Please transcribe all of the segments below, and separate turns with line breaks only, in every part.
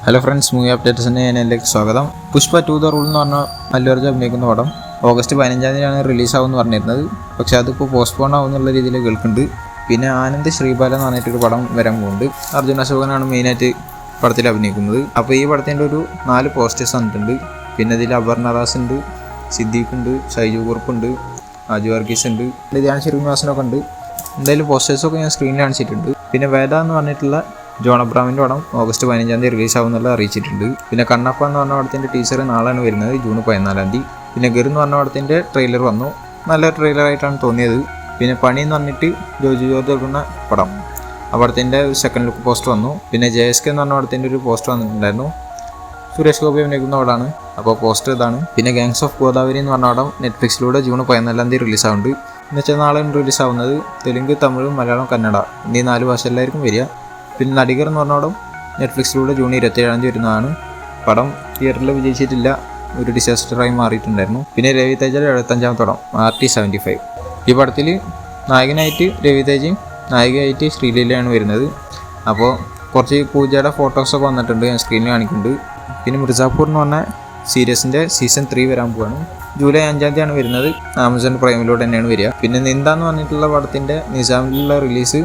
Hello friends, movie അപ്ഡേറ്റ്സിൻ്റെ ചാനലിലേക്ക് സ്വാഗതം. Pushpa 2 the rule എന്ന് പറഞ്ഞ അല്ലു അർജുൻ അഭിനയിക്കുന്ന പടം ഓഗസ്റ്റ് 15-ാം തീയതിയാണ് റിലീസാവുമെന്ന് പറഞ്ഞിരുന്നത്. പക്ഷേ അതിപ്പോൾ പോസ്റ്റ്പോൺ ആവുന്നുള്ള രീതിയിൽ കേൾക്കുന്നുണ്ട്. പിന്നെ ആനന്ദ് ശ്രീബാല എന്ന് പറഞ്ഞിട്ടൊരു പടം വരാൻ പോകുന്നുണ്ട്. അർജുൻ അശോകനാണ് മെയിനായിട്ട് പടത്തിൽ അഭിനയിക്കുന്നത്. അപ്പോൾ ഈ പടത്തിൻ്റെ ഒരു 4 പോസ്റ്റേഴ്സ് വന്നിട്ടുണ്ട്. പിന്നെ ഇതിൽ അപർണ ദാസ് ഉണ്ട്, സിദ്ദീഖ് ഉണ്ട്, ഷൈജു കുറുപ്പുണ്ട്, അജു വർഗീസ് ഉണ്ട്, ധ്യാൻ ശ്രീനിവാസനൊക്കെ ഉണ്ട്. എന്തായാലും പോസ്റ്റേഴ്സൊക്കെ ഞാൻ സ്ക്രീനിൽ കാണിച്ചിട്ടുണ്ട്. പിന്നെ വേദ എന്ന് പറഞ്ഞിട്ടുള്ള ജോൺ അബ്രാമിൻ്റെ പടം ഓഗസ്റ്റ് 15-ാം തീയതി റിലീസാവുന്നുള്ള അറിയിച്ചിട്ടുണ്ട്. പിന്നെ കണ്ണപ്പ എന്ന് പറഞ്ഞ പടത്തിൻ്റെ ടീസർ നാളാണ് വരുന്നത്, ജൂൺ 14-ാം തീയതി. പിന്നെ ഗർ എന്ന് പറഞ്ഞ പടത്തിൻ്റെ ട്രെയിലർ വന്നു, നല്ല ട്രെയിലറായിട്ടാണ് തോന്നിയത്. പിന്നെ പണി എന്ന് പറഞ്ഞിട്ട് ജോജു ജോർജ് എടുക്കുന്ന പടം, ആ പടത്തിൻ്റെ സെക്കൻഡ് ലുക്ക് പോസ്റ്റർ വന്നു. പിന്നെ JSK എന്ന് പറഞ്ഞ പടത്തിൻ്റെ ഒരു പോസ്റ്റർ വന്നിട്ടുണ്ടായിരുന്നു, സുരേഷ് ഗോപി അഭിനയിക്കുന്ന പടമാണ്. അപ്പോൾ പോസ്റ്റർ ഇതാണ്. പിന്നെ ഗാങ്സ് ഓഫ് ഗോദാവരി എന്ന് പറഞ്ഞ പടം നെറ്റ്ഫ്ലിക്സിലൂടെ ജൂൺ 14-ാം തീയതി റിലീസാവുന്നുണ്ട്. എന്നുവെച്ചാൽ നാളെ റിലീസാവുന്നത് തെലുങ്ക്, തമിഴ്, മലയാളം, കന്നഡ എന്നീ 4 ഭാഷകളിലായിരിക്കും വരിക. പിന്നെ നടികർ എന്ന് പറഞ്ഞ പടം നെറ്റ്ഫ്ലിക്സിലൂടെ ജൂൺ 27-ാം തീയതി വരുന്നതാണ്. പടം തിയേറ്ററിൽ വിജയിച്ചിട്ടില്ല, ഒരു ഡിസാസ്റ്ററായി മാറിയിട്ടുണ്ടായിരുന്നു. പിന്നെ രവി തേജയുടെ 75-ാമത്തെ പടം RT75. ഈ പടത്തിൽ നായകനായിട്ട് രവി തേജയും നായികയായിട്ട് ശ്രീലീലയാണ് വരുന്നത്. അപ്പോൾ കുറച്ച് പൂജയുടെ ഫോട്ടോസൊക്കെ വന്നിട്ടുണ്ട്, ഞാൻ സ്ക്രീനിൽ കാണിക്കുന്നുണ്ട്. പിന്നെ മിർസാപൂർ എന്ന് പറഞ്ഞ സീരീസിൻ്റെ സീസൺ 3 വരാൻ പോവാണ്. ജൂലൈ 5-ാം തീയതിയാണ് വരുന്നത്, ആമസോൺ പ്രൈമിലൂടെ തന്നെയാണ് വരിക. പിന്നെ നിന്ദ എന്ന് പറഞ്ഞിട്ടുള്ള പടത്തിൻ്റെ നിസാമിലുള്ള റിലീസ്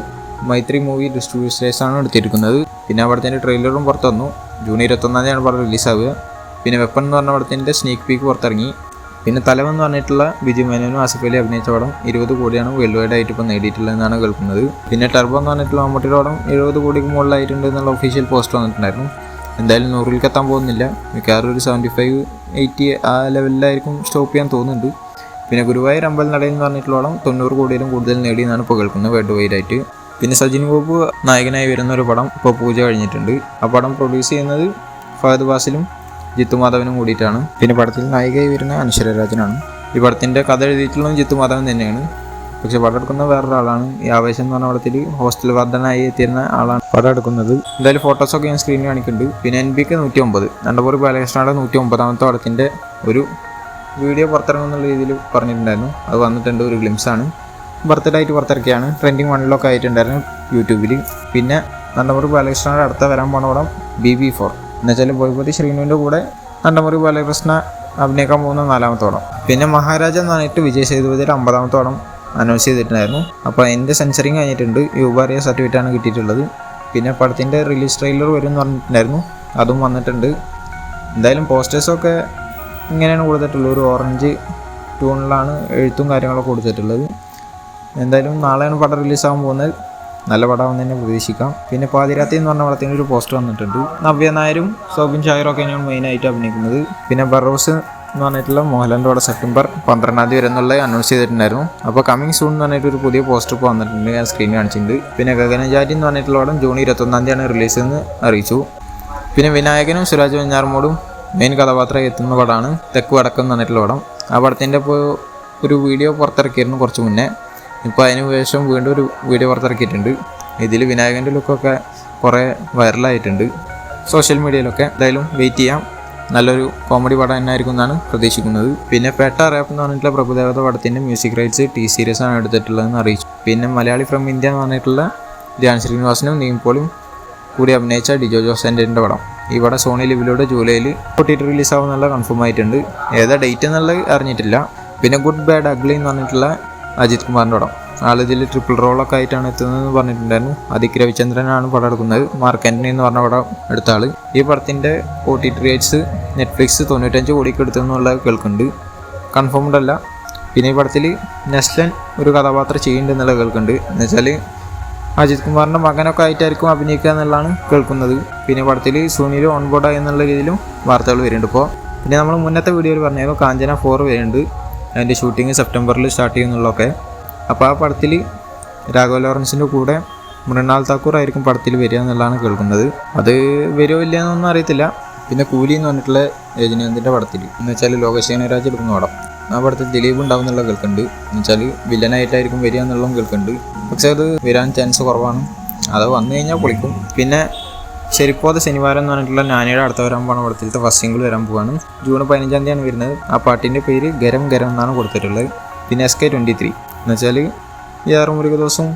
മൈത്രി മൂവി ഡിസ്ട്രിബ്യൂട്ടേഴ്സാണ് എടുത്തിരിക്കുന്നത്. പിന്നെ ആ പടത്തിൻ്റെ ട്രെയിലറും പുറത്തു വന്നു, ജൂൺ 21-ാം തീയതിയാണ് പടം റിലീസാവുക. പിന്നെ വെപ്പൺ എന്ന് പറഞ്ഞ പടത്തിൻ്റെ സ്നീക്ക് പീക്ക് പുറത്തിറങ്ങി. പിന്നെ തലവൻ എന്ന് പറഞ്ഞിട്ടുള്ള ബിജു മേനോനും ആസിഫ് അലി അഭിനയിച്ച പടം 20 കോടിയാണ് വേൾഡ് വൈഡ് ആയിട്ട് ഇപ്പോൾ നേടിയിട്ടുള്ളതെന്നാണ് കേൾക്കുന്നത്. പിന്നെ ടർബോ എന്ന് പറഞ്ഞിട്ടുള്ള മമ്മൂട്ടിയുടെ പടം 70 കോടിക്ക് മുകളിലായിട്ടുണ്ട് എന്നുള്ള ഒഫീഷ്യൽ പോസ്റ്റ് വന്നിട്ടുണ്ടായിരുന്നു. എന്തായാലും 100-ൽ എത്താൻ പോകുന്നില്ല, മിക്കവാറും ഒരു 75-80 ആ ലെവലിലായിരിക്കും സ്റ്റോപ്പ് ചെയ്യാൻ തോന്നുന്നുണ്ട്. പിന്നെ ഗുരുവായൂർ അമ്പലനടയിൽ എന്ന് പറഞ്ഞിട്ടുള്ള പടം 90 കോടിയിലും കൂടുതൽ നേടിയെന്നാണ് ഇപ്പോൾ കേൾക്കുന്നത് വേൾഡ് വൈഡ് ആയിട്ട്. പിന്നെ സജിൻ ബാബു നായകനായി വരുന്ന ഒരു പടം ഇപ്പോൾ പൂജ കഴിഞ്ഞിട്ടുണ്ട്. ആ പടം പ്രൊഡ്യൂസ് ചെയ്യുന്നത് ഫഹദ് ഫാസിലും ജിത്തു മാധവനും കൂടിയിട്ടാണ്. പിന്നെ പടത്തിൽ നായികയായി വരുന്ന അനശ്വര രാജനാണ്. ഈ പടത്തിൻ്റെ കഥ എഴുതിയിട്ടുള്ളതും ജിത്തു മാധവൻ തന്നെയാണ്, പക്ഷെ പടം എടുക്കുന്ന വേറൊരാളാണ്. ഈ ആവേശം എന്ന് പറഞ്ഞ പടത്തിൽ ഹോസ്റ്റൽ വാർഡനായി എത്തിയിരുന്ന ആളാണ് പടം എടുക്കുന്നത്. എന്തായാലും ഫോട്ടോസൊക്കെ ഞാൻ സ്ക്രീനിൽ കാണിക്കുന്നുണ്ട്. പിന്നെ NBK 109 നണ്ടപൂർ ബാലകൃഷ്ണയുടെ 109-ാമത്തെ പടത്തിൻ്റെ ഒരു വീഡിയോ പുറത്തിറങ്ങുന്നുള്ള രീതിയിൽ പറഞ്ഞിട്ടുണ്ടായിരുന്നു. അത് വന്നിട്ടുണ്ട്, ഒരു ഗ്ലിംസാണ്. ബർത്ത്ഡേ ആയിട്ട് പുറത്തിറക്കിയാണ്, ട്രെൻഡിങ് 1-ലൊക്കെ ആയിട്ടുണ്ടായിരുന്നു യൂട്യൂബിൽ. പിന്നെ നണ്ടമുറി ബാലകൃഷ്ണയുടെ അടുത്ത വരാൻ പോണ പടം BB4 എന്നുവെച്ചാൽ ബോയ്പതി ശ്രീനുവിൻ്റെ കൂടെ നണ്ടമുറി ബാലകൃഷ്ണ അഭിനയിക്കാൻ പോകുന്ന 4-ാമത്തെ പടം. പിന്നെ മഹാരാജ എന്ന് പറഞ്ഞിട്ട് വിജയ് സേതുപതിയുടെ 50-ാമത്തെ പടം അനൗൺസ് ചെയ്തിട്ടുണ്ടായിരുന്നു. അപ്പോൾ അതിൻ്റെ സെൻസറിങ് കഴിഞ്ഞിട്ടുണ്ട്, യുബാറിയ സർട്ടിഫിക്കറ്റാണ് കിട്ടിയിട്ടുള്ളത്. പിന്നെ പടത്തിൻ്റെ റിലീസ് ട്രെയിലർ വരും എന്ന് പറഞ്ഞിട്ടുണ്ടായിരുന്നു, അതും വന്നിട്ടുണ്ട്. എന്തായാലും പോസ്റ്റേഴ്സൊക്കെ ഇങ്ങനെയാണ് കൊടുത്തിട്ടുള്ളത്, ഒരു ഓറഞ്ച് ടൂണിലാണ് എഴുത്തും കാര്യങ്ങളൊക്കെ കൊടുത്തിട്ടുള്ളത്. എന്തായാലും നാളെയാണ് പടം റിലീസാകാൻ പോകുന്നത്, നല്ല പടമാണെന്ന് തന്നെ പ്രതീക്ഷിക്കാം. പിന്നെ പാതിരാത്രി എന്ന് പറഞ്ഞ പടത്തിന് ഒരു പോസ്റ്റർ വന്നിട്ടുണ്ട്, നവ്യ നായരും സോബിൻ ഷായറും ഒക്കെയാണ് മെയിനായിട്ട് അഭിനയിക്കുന്നത്. പിന്നെ ബറോസ് എന്ന് പറഞ്ഞിട്ടുള്ള മോഹൻലാലിൻ്റെ പടം സെപ്റ്റംബർ 12-ാം തീയതി വരുന്നുള്ളത് അനൗൺസ് ചെയ്തിട്ടുണ്ടായിരുന്നു. അപ്പോൾ കമ്മിങ് സൂൺ എന്ന് പറഞ്ഞിട്ട് ഒരു പുതിയ പോസ്റ്റർ ഇപ്പോൾ വന്നിട്ടുണ്ട്, ഞാൻ സ്ക്രീനിൽ കാണിച്ചിട്ടുണ്ട്. പിന്നെ ഗഗനചാരി എന്ന് പറഞ്ഞിട്ടുള്ള പടം ജൂൺ 21-ാം തീയതിയാണ് റിലീസ് എന്ന് അറിയിച്ചു. പിന്നെ വിനായകനും സുരാജ് വെഞ്ഞാറമൂടും മെയിൻ കഥാപാത്രം എത്തുന്ന പടമാണ് തെക്ക് വടക്കം എന്ന് പറഞ്ഞിട്ടുള്ള പടം. ആ പടത്തിൻ്റെ ഇപ്പോൾ ഒരു വീഡിയോ പുറത്തിറക്കിയിരുന്നു കുറച്ച് മുന്നേ. ഇപ്പോൾ അതിന് ശേഷം വീണ്ടും ഒരു വീഡിയോ പുറത്തിറക്കിയിട്ടുണ്ട്. ഇതിൽ വിനായകൻ്റെ ലുക്കൊക്കെ കുറേ വൈറലായിട്ടുണ്ട് സോഷ്യൽ മീഡിയയിലൊക്കെ. എന്തായാലും വെയിറ്റ് ചെയ്യാം, നല്ലൊരു കോമഡി പടം തന്നെ ആയിരിക്കും എന്നാണ് പ്രതീക്ഷിക്കുന്നത്. പിന്നെ പേട്ട റാപ്പ് എന്ന് പറഞ്ഞിട്ടുള്ള പ്രഭുദേവത പടത്തിൻ്റെ മ്യൂസിക് റൈറ്റ്സ് T-Series ആണ് എടുത്തിട്ടുള്ളതെന്ന് അറിയിച്ചു. പിന്നെ മലയാളി ഫ്രം ഇന്ത്യ എന്ന് പറഞ്ഞിട്ടുള്ള ധ്യാൻ ശ്രീനിവാസനും നീംപോളും കൂടി അഭിനയിച്ച ഡിജോ ജോസൻ്റെ പടം ഈ പടം സോണി ലിവിലൂടെ ജൂലൈയിൽ OTT റിലീസാവുന്നുള്ള കൺഫേം ആയിട്ടുണ്ട്, ഏതാ ഡേറ്റ് എന്നുള്ളത് അറിഞ്ഞിട്ടില്ല. പിന്നെ ഗുഡ് ബാഡ് അഗ്ലി എന്ന് പറഞ്ഞിട്ടുള്ള അജിത് കുമാറിൻ്റെ പടം, ആളിതിൽ ട്രിപ്പിൾ റോളൊക്കെ ആയിട്ടാണ് എത്തുന്നതെന്ന് പറഞ്ഞിട്ടുണ്ടായിരുന്നു. അതിക് രവിചന്ദ്രനാണ് പടം എടുക്കുന്നത്, മാർക്ക് ആൻ്റണി എന്ന് പറഞ്ഞ പടം എടുത്ത ആൾ. ഈ പടത്തിൻ്റെ OTT റൈറ്റ്സ് നെറ്റ്ഫ്ലിക്സ് 95 കോടിക്ക് എടുത്തെന്നുള്ളത് കേൾക്കുന്നുണ്ട്, കൺഫേംഡ് അല്ല. പിന്നെ ഈ പടത്തിൽ നെസ്ലൻ ഒരു കഥാപാത്രം ചെയ്യുന്നുണ്ടെന്നുള്ളത് കേൾക്കുന്നുണ്ട്, എന്നുവെച്ചാൽ അജിത് കുമാറിൻ്റെ മകനൊക്കെ ആയിട്ടായിരിക്കും അഭിനയിക്കുക എന്നുള്ളതാണ് കേൾക്കുന്നത്. പിന്നെ പടത്തിൽ സുനിൽ ഓൺബോർഡായി എന്നുള്ള രീതിയിലും വാർത്തകൾ വരുന്നുണ്ട് ഇപ്പോൾ. പിന്നെ നമ്മൾ മുന്നത്തെ വീഡിയോയിൽ പറഞ്ഞാലും കാഞ്ചന 4 വരുന്നുണ്ട്, അതിൻ്റെ ഷൂട്ടിങ് സെപ്റ്റംബറിൽ സ്റ്റാർട്ട് ചെയ്യുന്നുള്ളതൊക്കെ. അപ്പോൾ ആ പടത്തിൽ രാഘവ ലോറൻസിൻ്റെ കൂടെ മൃണാൽ താക്കൂർ ആയിരിക്കും പടത്തിൽ വരിക എന്നുള്ളതാണ് കേൾക്കുന്നത്. അത് വരുമോ ഇല്ല എന്നൊന്നും അറിയത്തില്ല. പിന്നെ കൂലി എന്ന് പറഞ്ഞിട്ടുള്ള രജനീകാന്തിൻ്റെ പടത്തിൽ എന്നുവെച്ചാൽ ലോകേഷ് എടുക്കുന്ന പടം, ആ പടത്തിൽ ദിലീപ് ഉണ്ടാവും എന്നുള്ള കേൾക്കുന്നുണ്ട്, എന്നുവെച്ചാൽ വില്ലനായിട്ടായിരിക്കും വരിക എന്നുള്ളതും കേൾക്കുന്നുണ്ട്. പക്ഷേ അത് വരാൻ ചാൻസ് കുറവാണ്, അത് വന്നു കഴിഞ്ഞാൽ പൊളിക്കും. പിന്നെ ശരിപ്പോതെ ശനിവാരം എന്ന് പറഞ്ഞിട്ടുള്ള നാനിയുടെ അടുത്ത വരാൻ പോകുന്ന പടത്തിലത്തെ ഫസ്റ്റ് സിംഗിൾ വരാൻ പോവാണ്, ജൂൺ 15-ാം തീയതിയാണ് വരുന്നത്. ആ പാട്ടിൻ്റെ പേര് ഗരം ഗരം എന്നാണ് കൊടുത്തിട്ടുള്ളത്. പിന്നെ SK23 എന്നുവെച്ചാൽ AR മുരുകദോസും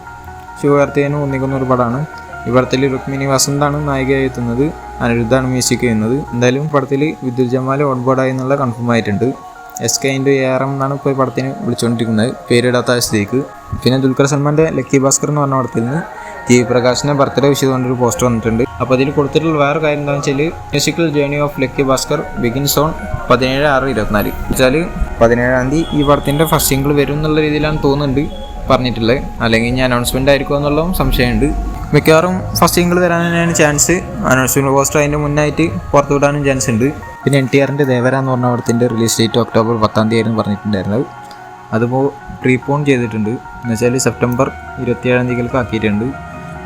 ശിവകാർത്തികേയനും ഒന്നിക്കുന്ന ഒരു പടമാണ്. ഈ പടത്തിൽ രുക്മിണി വസന്താണ് നായികയായി എത്തുന്നത്. അനിരുദ്ധാണ് മ്യൂസിക് ചെയ്യുന്നത്. എന്തായാലും പടത്തിൽ വിദ്യുത് ജമാൽ ഓൺ ബോർഡായി എന്നുള്ള കൺഫേം ആയിട്ടുണ്ട്. SK*ARM എന്നാണ് ഇപ്പോൾ ഈ പടത്തിന് വിളിച്ചുകൊണ്ടിരിക്കുന്നത്, പേരിടാത്ത സ്ഥിതിക്ക്. പിന്നെ ദുൽഖർ സൽമാൻ്റെ ലക്കി ഭാസ്കർ എന്ന് പറഞ്ഞ പടത്തിൽ നിന്ന് TV പ്രകാശിൻ്റെ ബർത്ത്ഡേ വിഷ് ചെയ്തുകൊണ്ടൊരു പോസ്റ്റർ വന്നിട്ടുണ്ട്. അപ്പോൾ അതിൽ കൊടുത്തിട്ടുള്ള വേറെ കാര്യം എന്താണെന്ന് വെച്ചാൽ musical journey of lucky Bhaskar begins on 17/6/24 വെച്ചാൽ 17-ാം തീയതി ഈ പടത്തിൻ്റെ ഫസ്റ്റ് സിംഗിൾ വരും എന്നുള്ള രീതിയിലാണ് തോന്നുന്നുണ്ട് പറഞ്ഞിട്ടുള്ളത്. അല്ലെങ്കിൽ ഇനി അനൗൺസ്മെൻ്റ് ആയിരിക്കുമോ എന്നുള്ള സംശയമുണ്ട്. മിക്കവാറും ഫസ്റ്റ് സിംഗിൾ വരാൻ തന്നെയാണ് ചാൻസ്. അനൗൺസ്മെൻറ്റ് പോസ്റ്റർ അതിൻ്റെ മുന്നായിട്ട് പുറത്തു വിടാനും ചാൻസ് ഉണ്ട്. പിന്നെ NTRൻ്റെ ദേവര എന്ന് പറഞ്ഞ പടത്തിൻ്റെ റിലീസ് ഡേറ്റ് ഒക്ടോബർ 10-ാം തീയതി ആയിരുന്നു പറഞ്ഞിട്ടുണ്ടായിരുന്നത്. അതിപ്പോൾ പ്രീപോൺ ചെയ്തിട്ടുണ്ട്. എന്നുവെച്ചാൽ സെപ്റ്റംബർ 27-ാം തീയതിക്ക് ആക്കിയിട്ടുണ്ട്.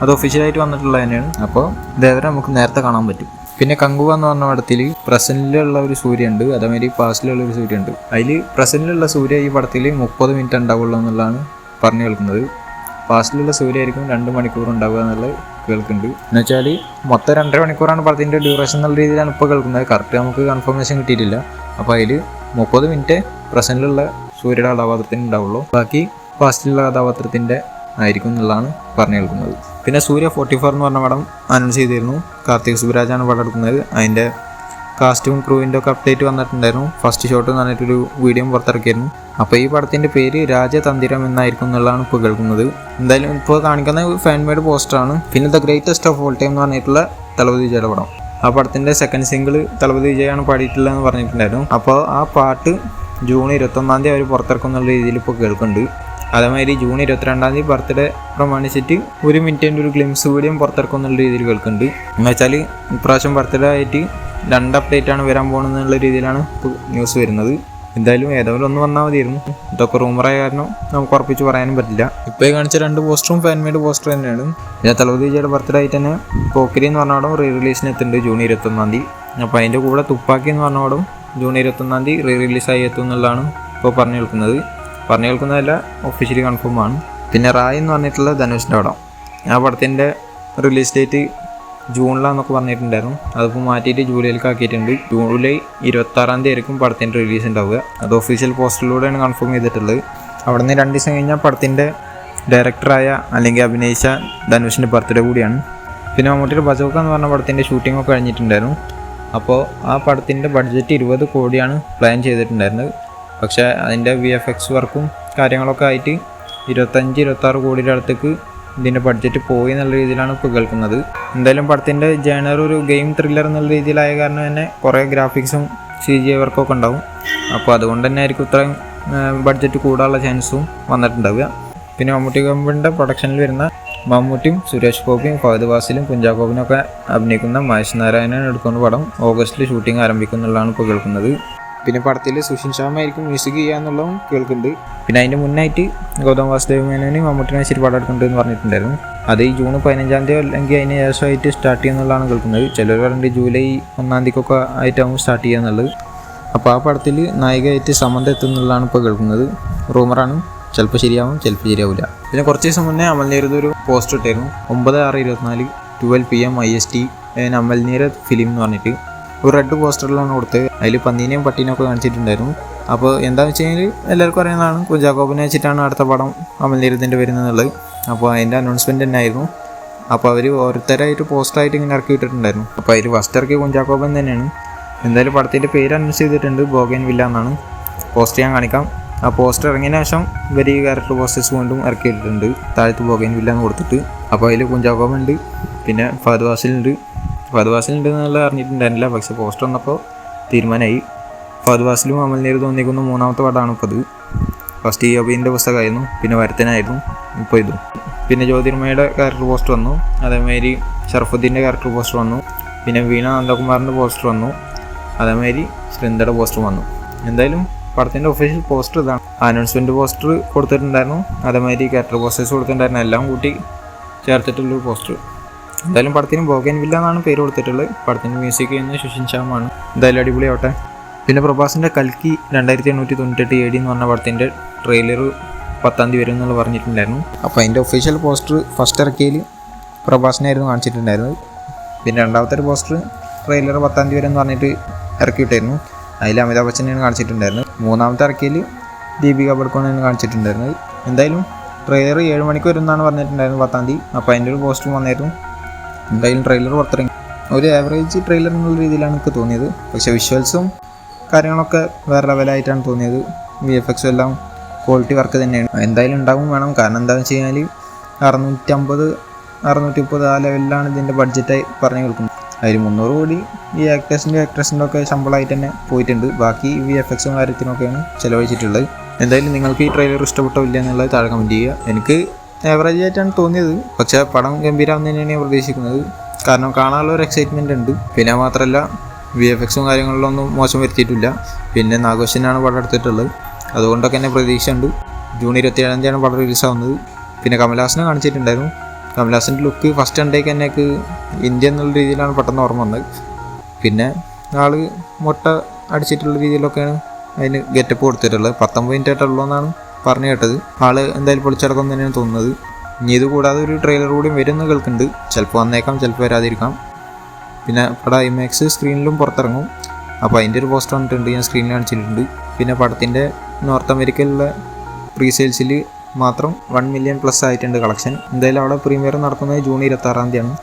അത് ഒഫീഷ്യലായിട്ട് വന്നിട്ടുള്ളത് തന്നെയാണ്. അപ്പോൾ ദേവര നമുക്ക് നേരത്തെ കാണാൻ പറ്റും. പിന്നെ കങ്കുവ എന്ന് പറഞ്ഞ പടത്തിൽ പ്രസൻറ്റിലുള്ള ഒരു സൂര്യ ഉണ്ട്, അതേമാതിരി പാസ്റ്റിലുള്ള ഒരു സൂര്യ ഉണ്ട്. അതിൽ പ്രസൻറ്റിലുള്ള സൂര്യ ഈ പടത്തിൽ 30 മിനിറ്റ് ഉണ്ടാവുള്ളൂ എന്നുള്ളതാണ് പറഞ്ഞു കേൾക്കുന്നത്. പാസ്റ്റിലുള്ള സൂര്യ ആയിരിക്കും 2 മണിക്കൂർ ഉണ്ടാവുക എന്നുള്ളത് കേൾക്കുന്നുണ്ട്. എന്ന് വെച്ചാൽ മൊത്തം 2.5 മണിക്കൂറാണ് പടത്തിൻ്റെ ഡ്യൂറേഷൻ എന്നുള്ള രീതിയിലാണ് ഇപ്പോൾ കേൾക്കുന്നത്. കറക്റ്റ് നമുക്ക് കൺഫർമേഷൻ കിട്ടിയിട്ടില്ല. അപ്പോൾ അതിൽ 30 മിനിറ്റ് പ്രസൻറ്റിലുള്ള സൂര്യയുടെ കഥാപാത്രത്തിന് ഉണ്ടാവുള്ളൂ, ബാക്കി പാസ്റ്റിലുള്ള കഥാപാത്രത്തിൻ്റെ ആയിരിക്കും എന്നുള്ളതാണ് പറഞ്ഞു കേൾക്കുന്നത്. പിന്നെ സൂര്യ 44 എന്ന് പറഞ്ഞ പടം അനൗൺസ് ചെയ്തിരുന്നു. കാർത്തിക് സുബ്രാജാണ് പടം എടുക്കുന്നത്. അതിൻ്റെ കാസ്റ്റും ക്രൂവിൻ്റെ ഒക്കെ അപ്ഡേറ്റ് വന്നിട്ടുണ്ടായിരുന്നു. ഫസ്റ്റ് ഷോട്ട് എന്ന് പറഞ്ഞിട്ടൊരു വീഡിയോ പുറത്തിറക്കിയിരുന്നു. അപ്പോൾ ഈ പടത്തിൻ്റെ പേര് രാജതന്ത്രം എന്നായിരിക്കും എന്നുള്ളതാണ് ഇപ്പോൾ കേൾക്കുന്നത്. എന്തായാലും ഇപ്പോൾ കാണിക്കുന്ന ഫാൻ മെയ്ഡ് പോസ്റ്ററാണ്. പിന്നെ the greatest of all time എന്ന് പറഞ്ഞിട്ടുള്ള തളപതി വിജയുടെ പടം. ആ പടത്തിൻ്റെ സെക്കൻഡ് സിംഗിൾ തളപതി വിജയാണ് പാടിയിട്ടുള്ളതെന്ന് പറഞ്ഞിട്ടുണ്ടായിരുന്നു. അപ്പോൾ ആ പാട്ട് ജൂൺ 21-ാം തീയതി അവർ പുറത്തിറക്കുന്ന രീതിയിൽ ഇപ്പോൾ കേൾക്കുന്നുണ്ട്. അതേമാതിരി ജൂൺ 22-ാം തീയതി ബർത്ത്ഡേ പ്രമാണിച്ചിട്ട് 1 മിനിറ്റിൻ്റെ ഒരു ഗ്ലിംസ് വീഡിയോ പുറത്തിറക്കുന്ന രീതിയിൽ കേൾക്കുന്നുണ്ട്. എന്ന് വെച്ചാൽ ഇപ്രാവശ്യം ബർത്ത്ഡേ ആയിട്ട് 2 അപ്ഡേറ്റാണ് വരാൻ പോകുന്നതെന്നുള്ള രീതിയിലാണ് ഇപ്പോൾ ന്യൂസ് വരുന്നത്. എന്തായാലും ഏതെങ്കിലും ഒന്ന് വന്നാൽ മതിയായിരുന്നു. ഇതൊക്കെ റൂമറായ കാരണം നമുക്ക് ഉറപ്പിച്ച് പറയാനും പറ്റില്ല. ഇപ്പോൾ കാണിച്ച 2 പോസ്റ്ററും ഫാൻ മെയ്ഡ് പോസ്റ്റർ തന്നെയാണ്. പിന്നെ തളപതി വിജയുടെ ബർത്ത്ഡേ ആയിട്ട് തന്നെ പോക്കിരി എന്ന് പറഞ്ഞ പടം റിലീസിന് എത്തുന്നുണ്ട് ജൂൺ 21-ാം തീയതി. അപ്പോൾ അതിൻ്റെ കൂടെ തുപ്പാക്കി എന്ന് പറഞ്ഞ പടം ജൂൺ 21-ാം തീയതി റിലീസായി എത്തും എന്നുള്ളതാണ് ഇപ്പോൾ പറഞ്ഞു കേൾക്കുന്നതല്ല, ഒഫീഷ്യലി കൺഫേം ആണ്. പിന്നെ റായ് എന്ന് പറഞ്ഞിട്ടുള്ള ധനുഷിൻ്റെ പടം. ആ പടത്തിൻ്റെ റിലീസ് ഡേറ്റ് ജൂണിലാണെന്നൊക്കെ പറഞ്ഞിട്ടുണ്ടായിരുന്നു. അതിപ്പോൾ മാറ്റിയിട്ട് ജൂലൈയിലേക്ക് ആക്കിയിട്ടുണ്ട്. ജൂലൈ 26-ാം തീയതി ആയിരിക്കും പടത്തിൻ്റെ റിലീസ് ഉണ്ടാവുക. അത് ഒഫീഷ്യൽ പോസ്റ്ററിലൂടെയാണ് കൺഫേം ചെയ്തിട്ടുള്ളത്. അവിടെ നിന്ന് 2 ദിവസം കഴിഞ്ഞാൽ പടത്തിൻ്റെ ഡയറക്ടറായ അല്ലെങ്കിൽ അഭിനയിച്ച ധനുഷിൻ്റെ ബർത്ത്ഡേ കൂടിയാണ്. പിന്നെ മമ്മൂട്ടിയുടെ ബസോക്ക എന്ന് പറഞ്ഞ പടത്തിൻ്റെ ഷൂട്ടിങ്ങൊക്കെ കഴിഞ്ഞിട്ടുണ്ടായിരുന്നു. അപ്പോൾ ആ പടത്തിൻ്റെ ബഡ്ജറ്റ് 20 കോടിയാണ് പ്ലാൻ ചെയ്തിട്ടുണ്ടായിരുന്നത്. പക്ഷേ അതിൻ്റെ VFX വർക്കും കാര്യങ്ങളൊക്കെ ആയിട്ട് 25-26 കോടിയുടെ അടുത്തേക്ക് ഇതിൻ്റെ ബഡ്ജറ്റ് പോയി എന്നുള്ള രീതിയിലാണ് ഇപ്പോൾ കേൾക്കുന്നത്. എന്തായാലും പടത്തിൻ്റെ ജേണർ ഒരു ഗെയിം ത്രില്ലർ എന്നുള്ള രീതിയിലായ കാരണം തന്നെ കുറേ ഗ്രാഫിക്സും CGI വർക്കൊക്കെ ഉണ്ടാവും. അപ്പോൾ അതുകൊണ്ട് തന്നെ ആയിരിക്കും ഇത്രയും ബഡ്ജറ്റ് കൂടാനുള്ള ചാൻസും വന്നിട്ടുണ്ടാവുക. പിന്നെ മമ്മൂട്ടി കമ്പനിയുടെ പ്രൊഡക്ഷനിൽ വരുന്ന മമ്മൂട്ടിയും സുരേഷ് ഗോപിയും ഫഹദ് ഫാസിലും കുഞ്ചാക്കോബിനും ഒക്കെ അഭിനയിക്കുന്ന മഹേഷ് നാരായണൻ എടുക്കുന്ന പടം ഓഗസ്റ്റിൽ ഷൂട്ടിംഗ് ആരംഭിക്കുന്നുള്ളതാണ് ഇപ്പോൾ കേൾക്കുന്നത്. പിന്നെ പടത്തിൽ സുഷിൻ ശ്യാം ആയിരിക്കും മ്യൂസിക് ചെയ്യുക എന്നുള്ളതും കേൾക്കുന്നുണ്ട്. പിന്നെ അതിൻ്റെ മുന്നായിട്ട് ഗൗതം വാസുദേവ് മേനോന് മമ്മൂട്ടിനെ വെച്ചിട്ട് പടം എടുക്കുന്നുണ്ടെന്ന് പറഞ്ഞിട്ടുണ്ടായിരുന്നു. അത് ഈ ജൂൺ 15-ാം തീയതി അല്ലെങ്കിൽ അതിന് ശേഷമായിട്ട് സ്റ്റാർട്ട് ചെയ്യുന്നുള്ളതാണ് കേൾക്കുന്നത്. ചിലർ പറഞ്ഞിട്ട് ജൂലൈ 1-ാം തീയതിക്കൊക്കെ ആയിട്ടാവും സ്റ്റാർട്ട് ചെയ്യുക എന്നുള്ളത്. അപ്പോൾ ആ പടത്തിൽ നായികയായിട്ട് സമന്ത എത്തുന്നുള്ളതാണ് ഇപ്പോൾ കേൾക്കുന്നത്. റൂമറാണ്, ചിലപ്പോൾ ശരിയാവും ചിലപ്പോൾ ശരിയാവില്ല. പിന്നെ കുറച്ച് ദിവസം മുന്നേ അമൽ നീരദ് ഒരു പോസ്റ്റർ ഇട്ടായിരുന്നു. 9/6/24 12 PM IST Amal Neerad film എന്ന് പറഞ്ഞിട്ട് ഒരു റെഡ് പോസ്റ്ററിലാണ് കൊടുത്തത്. അതിൽ പന്നീനെയും പട്ടീനെയും ഒക്കെ കാണിച്ചിട്ടുണ്ടായിരുന്നു. അപ്പോൾ എന്താണെന്ന് വെച്ച് കഴിഞ്ഞാൽ എല്ലാവർക്കും അറിയുന്നതാണ്, കുഞ്ചാക്കോബിനെ വെച്ചിട്ടാണ് അടുത്ത പടം അമൽ നീരദിൻ്റെ വരുന്നതെന്നുള്ളത്. അപ്പോൾ അതിൻ്റെ അനൗൺസ്മെൻറ്റ് തന്നെ ആയിരുന്നു. അപ്പോൾ അവർ ഓരോരുത്തരായിട്ട് പോസ്റ്ററായിട്ട് ഇങ്ങനെ ഇറക്കി വിട്ടിട്ടുണ്ടായിരുന്നു. അപ്പോൾ അതിൽ ഫസ്റ്റ് ഇറക്കിയ കുഞ്ചാക്കോബൻ തന്നെയാണ്. എന്തായാലും പടത്തിൻ്റെ പേര് അനൗൺസ് ചെയ്തിട്ടുണ്ട്, ബോഗൻവില്ല എന്നാണ്. പോസ്റ്റർ ഞാൻ കാണിക്കാം. ആ പോസ്റ്റർ ഇറങ്ങിയതിന് ശേഷം ഇവർ ഈ ക്യാരക്ടർ പോസ്റ്റേഴ്സ് വീണ്ടും ഇറക്കി ഇട്ടിട്ടുണ്ട്, താഴത്ത് ബോഗൻവില്ല എന്ന് കൊടുത്തിട്ട്. അപ്പോൾ അതിൽ കുഞ്ചാക്കോബൻ ഉണ്ട്, പിന്നെ ഫഹദ് ഫാസിലുണ്ട് എന്നുള്ള അറിഞ്ഞിട്ടുണ്ടായിരുന്നില്ല. പക്ഷേ പോസ്റ്റർ വന്നപ്പോൾ തീരുമാനമായി. ഫഹദ് ഫാസിലും അമൽ നീരദ് തോന്നിക്കുന്ന 3ാമത്തെ പടമാണ് ഇപ്പോൾ ഇത്. ഫസ്റ്റ് ഈ അബീൻ്റെ പുസ്തകമായിരുന്നു, പിന്നെ വരത്തനായിരുന്നു, ഇപ്പോൾ ഇതും. പിന്നെ ജ്യോതിർമയുടെ ക്യാരക്ടർ പോസ്റ്റർ വന്നു, അതേമാതിരി ഷറഫുദ്ദീൻ്റെ ക്യാരക്ടർ പോസ്റ്റർ വന്നു, പിന്നെ വീണ നന്ദകുമാറിൻ്റെ പോസ്റ്റർ വന്നു, അതേമാതിരി ശ്രിന്ദയുടെ പോസ്റ്റർ വന്നു. എന്തായാലും പടത്തിൻ്റെ ഒഫീഷ്യൽ പോസ്റ്റർ ഇതാണ്. അനൗൺസ്മെൻറ്റ് പോസ്റ്റർ കൊടുത്തിട്ടുണ്ടായിരുന്നു, അതേമാതിരി ക്യാരക്ടർ പോസ്റ്റേഴ്സ് കൊടുത്തിട്ടുണ്ടായിരുന്നു, എല്ലാം കൂട്ടി ചേർത്തിട്ടുള്ളൊരു പോസ്റ്റർ. എന്തായാലും പടത്തിന് ബോഗൻവില്ല എന്നാണ് പേര് കൊടുത്തിട്ടുള്ളത്. പടത്തിൻ്റെ മ്യൂസിക് ചെയ്യുന്നത് സുഷിൻ ശ്യാമാണ്. എന്തായാലും അടിപൊളിയാവട്ടെ. പിന്നെ പ്രഭാസിൻ്റെ കൽക്കി 2898 AD എന്ന് പറഞ്ഞ പടത്തിൻ്റെ ട്രെയിലർ 10-ാം തീയതി വരും എന്നുള്ള പറഞ്ഞിട്ടുണ്ടായിരുന്നു. അപ്പോൾ അതിൻ്റെ ഒഫീഷ്യൽ പോസ്റ്റർ ഫസ്റ്റ് ഇറക്കിയതിൽ പ്രഭാസിനായിരുന്നു കാണിച്ചിട്ടുണ്ടായിരുന്നത്. പിന്നെ രണ്ടാമത്തെ ഒരു പോസ്റ്റർ ട്രെയിലർ 10-ാം തീയതി വരെ എന്ന് പറഞ്ഞിട്ട് ഇറക്കി വിട്ടായിരുന്നു. അതിൽ അമിതാഭ് ബച്ചനെയാണ് കാണിച്ചിട്ടുണ്ടായിരുന്നത്. 3ാമത്തെ ഇറക്കിയതിൽ ദീപിക പടുക്കോണെയാണ് കാണിച്ചിട്ടുണ്ടായിരുന്നത്. എന്തായാലും ട്രെയിലർ 7 മണിക്ക് വരും എന്നാണ് പറഞ്ഞിട്ടുണ്ടായിരുന്നു 10-ാം തീയതി. അപ്പോൾ അതിൻ്റെ ഒരു പോസ്റ്ററും വന്നായിരുന്നു. എന്തായാലും ട്രെയിലർ പുറത്തിറങ്ങി. ഒരു ആവറേജ് ട്രെയിലർ എന്നുള്ള രീതിയിലാണ് എനിക്ക് തോന്നിയത്. പക്ഷേ വിഷ്വൽസും കാര്യങ്ങളൊക്കെ വേറെ ലെവലായിട്ടാണ് തോന്നിയത്. VFX എല്ലാം ക്വാളിറ്റി വർക്ക് തന്നെയാണ്. എന്തായാലും ഉണ്ടാവും വേണം. കാരണം എന്താണെന്ന് വെച്ച് കഴിഞ്ഞാൽ 650-630 ആ ലെവലിലാണ് ഇതിൻ്റെ ബഡ്ജറ്റായി പറഞ്ഞു കേൾക്കുന്നത്. അതിൽ 300 കോടി ഈ ആക്ടേഴ്സിൻ്റെ ഒക്കെ ശമ്പളമായിട്ട് തന്നെ പോയിട്ടുണ്ട്. ബാക്കി VFXും കാര്യത്തിനൊക്കെയാണ് ചിലവഴിച്ചിട്ടുള്ളത്. എന്തായാലും നിങ്ങൾക്ക് ഈ ട്രെയിലർ ഇഷ്ടപ്പെട്ടോ ഇല്ല എന്നുള്ളത് താഴെ കമൻറ്റ് ചെയ്യുക. എനിക്ക് ആവറേജ് ആയിട്ടാണ് തോന്നിയത്. പക്ഷേ പടം ഗംഭീരമാണെന്ന് തന്നെയാണ് ഞാൻ പ്രതീക്ഷിക്കുന്നത്. കാരണം കാണാനുള്ള ഒരു എക്സൈറ്റ്മെൻ്റ് ഉണ്ട്. പിന്നെ മാത്രമല്ല VFXും കാര്യങ്ങളിലൊന്നും മോശം വരുത്തിയിട്ടില്ല. പിന്നെ നാഗോശനാണ് പടം എടുത്തിട്ടുള്ളത്. അതുകൊണ്ടൊക്കെ തന്നെ പ്രതീക്ഷയുണ്ട്. ജൂൺ 27-ാം തീയതിയാണ് പടം റിലീസാവുന്നത്. പിന്നെ കമൽഹാസനെ കാണിച്ചിട്ടുണ്ടായിരുന്നു. കമൽഹാസൻ്റെ ലുക്ക് ഫസ്റ്റ് കണ്ടേക്ക് തന്നെ ഇന്ത്യ എന്നുള്ള രീതിയിലാണ് പെട്ടെന്ന് ഓർമ്മ വന്നത്. പിന്നെ ആൾ മുട്ട അടിച്ചിട്ടുള്ള രീതിയിലൊക്കെയാണ് അതിന് ഗെറ്റപ്പ് കൊടുത്തിട്ടുള്ളത്. 19 മിനിറ്റ് ആയിട്ടുള്ളൂ എന്നാണ് പറഞ്ഞു കേട്ടത്. ആൾ എന്തായാലും പൊളിച്ചടക്കം തന്നെയാണ് തോന്നുന്നത്. ഇനി ഇത് കൂടാതെ ഒരു ട്രെയിലർ കൂടി വരുമെന്ന് കേൾക്കുന്നുണ്ട്. ചിലപ്പോൾ വന്നേക്കാം, ചിലപ്പോൾ വരാതിരിക്കാം. പിന്നെ പടം IMAX സ്ക്രീനിലും പുറത്തിറങ്ങും. അപ്പോൾ അതിൻ്റെ ഒരു പോസ്റ്റർ വന്നിട്ടുണ്ട്, ഞാൻ സ്ക്രീനിൽ കാണിച്ചിട്ടുണ്ട്. പിന്നെ പടത്തിൻ്റെ നോർത്ത് അമേരിക്കയിലുള്ള പ്രീസെയിൽസിൽ മാത്രം 1 മില്യൺ പ്ലസ് ആയിട്ടുണ്ട് കളക്ഷൻ. എന്തായാലും അവിടെ പ്രീമിയർ നടക്കുന്നത് ജൂൺ 26-ാം തീയതിയാണ്.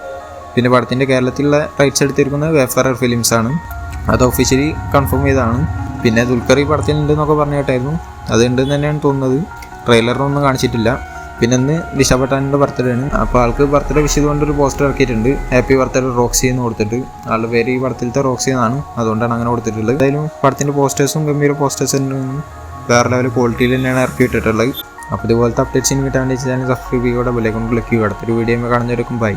പിന്നെ പടത്തിൻ്റെ കേരളത്തിലുള്ള റൈറ്റ്സ് എടുത്തിരിക്കുന്നത് വേഫറർ ഫിലിംസ് ആണ്. അത് ഒഫീഷ്യലി കൺഫേം ചെയ്തതാണ്. പിന്നെ ദുൽഖർ ഈ പടത്തിലുണ്ടെന്നൊക്കെ പറഞ്ഞു കേട്ടായിരുന്നു. അതുണ്ടെന്ന് തന്നെയാണ് തോന്നുന്നത്. ട്രെയിലറിനൊന്നും കാണിച്ചിട്ടില്ല. പിന്നെ ഇന്ന് ദിശ പട്ടാനിൻ്റെ ബർത്ത്ഡേ ആണ്. അപ്പോൾ ആൾക്ക് ബർത്ത്ഡേ വിഷ് ചെയ്തുകൊണ്ടൊരു പോസ്റ്റർ ഇറക്കിയിട്ടുണ്ട്. ഹാപ്പി ബർത്ത്ഡേ റോക്സി എന്ന് കൊടുത്തിട്ട്. ആളുടെ പേര് ഈ പടത്തിലത്തെ റോക്സി എന്നാണ്, അതുകൊണ്ടാണ് അങ്ങനെ കൊടുത്തിട്ടുള്ളത്. എന്തായാലും പടത്തിൻ്റെ പോസ്റ്റേഴ്സും ഗംഭീര പോസ്റ്റേഴ്സ് വേറെ ലെവൽ ക്വാളിറ്റിയിൽ തന്നെയാണ് ഇറക്കി വിട്ടിട്ടുള്ളത്. അപ്പോൾ ഇതുപോലത്തെ അപ്ഡേറ്റ്സിന് കിട്ടാൻ വേണ്ടി ചാനൽ സബ്സ്ക്രൈബ് ചെയ്യുക, ബെല്ലൈക്കൺ ക്ലിക്ക് ചെയ്യുക. അടുത്തൊരു വീഡിയോ കാണുന്നവരേക്കും ബൈ.